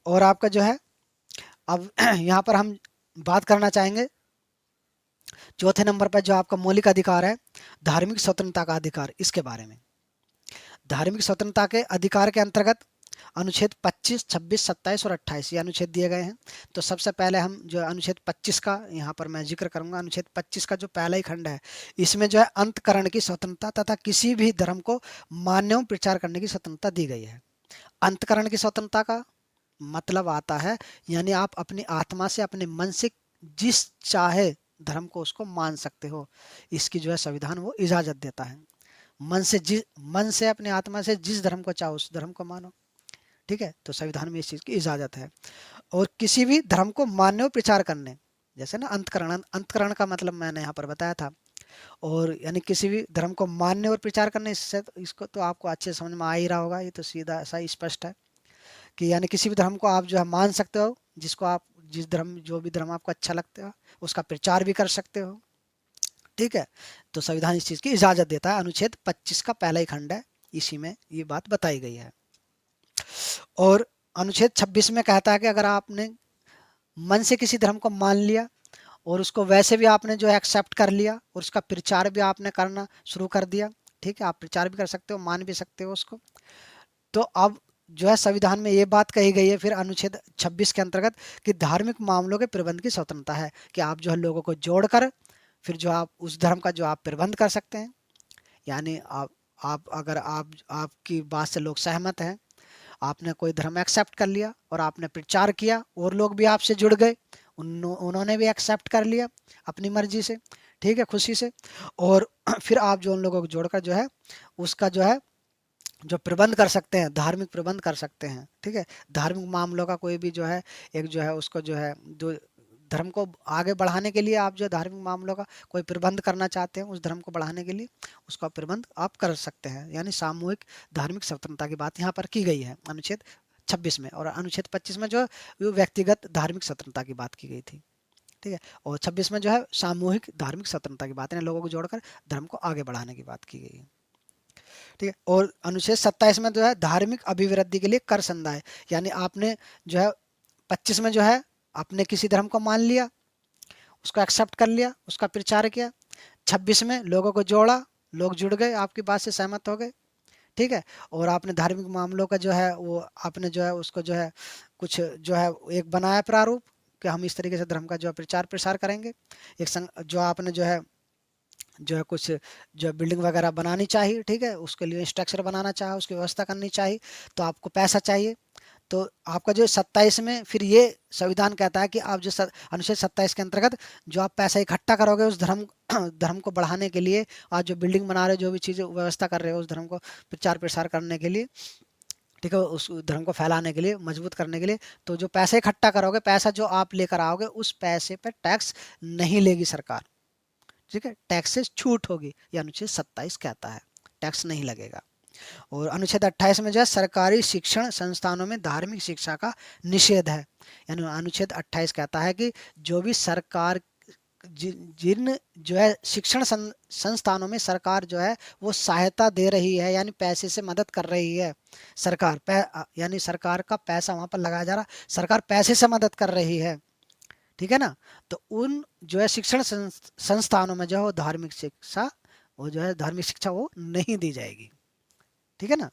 और आपका जो है अब यहाँ पर हम बात करना चाहेंगे चौथे नंबर पर जो आपका मौलिक अधिकार है, धार्मिक स्वतंत्रता का अधिकार, इसके बारे में। धार्मिक स्वतंत्रता के अधिकार के अंतर्गत अनुच्छेद 25, 26, 27 और 28 ये अनुच्छेद दिए गए हैं। तो सबसे पहले हम जो अनुच्छेद 25 का यहाँ पर मैं जिक्र करूंगा। अनुच्छेद 25 का जो पहला ही खंड है, इसमें जो है अंतकरण की स्वतंत्रता तथा किसी भी धर्म को मान्य एवं प्रचार करने की स्वतंत्रता दी गई है। अंतकरण की स्वतंत्रता का मतलब आता है यानी आप अपनी आत्मा से, अपने मन से जिस चाहे धर्म को उसको मान सकते हो, इसकी जो है संविधान वो इजाजत देता है। मन से अपनी आत्मा से जिस धर्म को चाहो उस धर्म को मानो, ठीक है। तो संविधान में इस चीज की इजाजत है। और किसी भी धर्म को मानने और प्रचार करने, जैसे ना अंतकरण का मतलब मैंने यहाँ पर बताया था। और यानी किसी भी धर्म को मानने और प्रचार करने, इससे इसको तो आपको अच्छे समझ में आ ही रहा होगा, ये तो सीधा सा स्पष्ट है कि यानी किसी भी धर्म को आप जो है मान सकते हो, जिसको आप जो भी धर्म आपको अच्छा लगता है उसका प्रचार भी कर सकते हो, ठीक है। तो संविधान इस चीज की इजाजत देता है। अनुच्छेद 25 का पहला ही खंड है, इसी में ये बात बताई गई है। और अनुच्छेद 26 में कहता है कि अगर आपने मन से किसी धर्म को मान लिया और उसको वैसे भी आपने जो है एक्सेप्ट कर लिया और उसका प्रचार भी आपने करना शुरू कर दिया, ठीक है, आप प्रचार भी कर सकते हो, मान भी सकते हो उसको। तो अब जो है संविधान में ये बात कही गई है फिर अनुच्छेद 26 के अंतर्गत कि धार्मिक मामलों के प्रबंध की स्वतंत्रता है, कि आप जो है लोगों को जोड़कर फिर जो आप उस धर्म का जो आप प्रबंध कर सकते हैं। यानी आप अगर आपकी बात से लोग सहमत हैं, आपने कोई धर्म एक्सेप्ट कर लिया और आपने प्रचार किया और लोग भी आपसे जुड़ गए, उन्होंने भी एक्सेप्ट कर लिया अपनी मर्जी से, ठीक है, खुशी से। और फिर आप जो उन लोगों को जोड़कर जो है उसका जो है जो प्रबंध कर सकते हैं, धार्मिक प्रबंध कर सकते हैं, ठीक है। धार्मिक मामलों का कोई भी जो है एक जो है उसको जो है जो धर्म को आगे बढ़ाने के लिए आप जो धार्मिक मामलों का कोई प्रबंध करना चाहते हैं, उस धर्म को बढ़ाने के लिए उसका प्रबंध आप कर सकते हैं। यानी सामूहिक धार्मिक स्वतंत्रता की बात यहाँ पर की गई है अनुच्छेद 26 में। और अनुच्छेद 25 में जो है व्यक्तिगत धार्मिक स्वतंत्रता की बात की गई थी, ठीक है। और 26 में जो है सामूहिक धार्मिक स्वतंत्रता की बात है, लोगों को जोड़कर धर्म को आगे बढ़ाने की बात की गई है, ठीक है। और अनुच्छेद 27 में जो है धार्मिक अभिवृद्धि के लिए कर संदाय, यानी आपने जो है 25 में जो है आपने किसी धर्म को मान लिया, उसको एक्सेप्ट कर लिया, उसका प्रचार किया। 26 में लोगों को जोड़ा, लोग जुड़ गए, आपकी बात से सहमत हो गए, ठीक है। और आपने धार्मिक मामलों का जो है वो आपने जो है उसको जो है कुछ जो है एक बनाया प्रारूप कि हम इस तरीके से धर्म का जो है प्रचार प्रसार करेंगे। जो आपने जो है कुछ जो बिल्डिंग वगैरह बनानी चाहिए, ठीक है, उसके लिए स्ट्रक्चर बनाना चाहे, उसकी व्यवस्था करनी चाहिए, तो आपको पैसा चाहिए। तो आपका जो 27 में फिर ये संविधान कहता है कि आप जो अनुच्छेद 27 के अंतर्गत जो आप पैसा इकट्ठा करोगे उस धर्म धर्म को बढ़ाने के लिए, आज जो बिल्डिंग बना रहे हो, जो भी चीज़ें व्यवस्था कर रहे हो उस धर्म को प्रचार प्रसार करने के लिए, ठीक है, उस धर्म को फैलाने के लिए, मजबूत करने के लिए, तो जो पैसा इकट्ठा करोगे, पैसा जो आप लेकर आओगे, उस पैसे पर टैक्स नहीं लेगी सरकार, ठीक है, टैक्स से छूट होगी, ये अनुच्छेद 27 कहता है, टैक्स नहीं लगेगा। और अनुच्छेद 28 में जो है सरकारी शिक्षण संस्थानों में धार्मिक शिक्षा का निषेध है। यानी अनुच्छेद 28 कहता है कि जो भी सरकार जिन जो है शिक्षण संस्थानों में सरकार जो है वो सहायता दे रही है, यानी पैसे से मदद कर रही है, यानी सरकार का पैसा वहां पर लगाया जा रहा, सरकार पैसे से मदद कर रही है, ठीक है ना। तो उन जो है शिक्षण संस्थानों में जो है वो धार्मिक शिक्षा वो जो है धार्मिक शिक्षा वो नहीं दी जाएगी, ठीक है ना।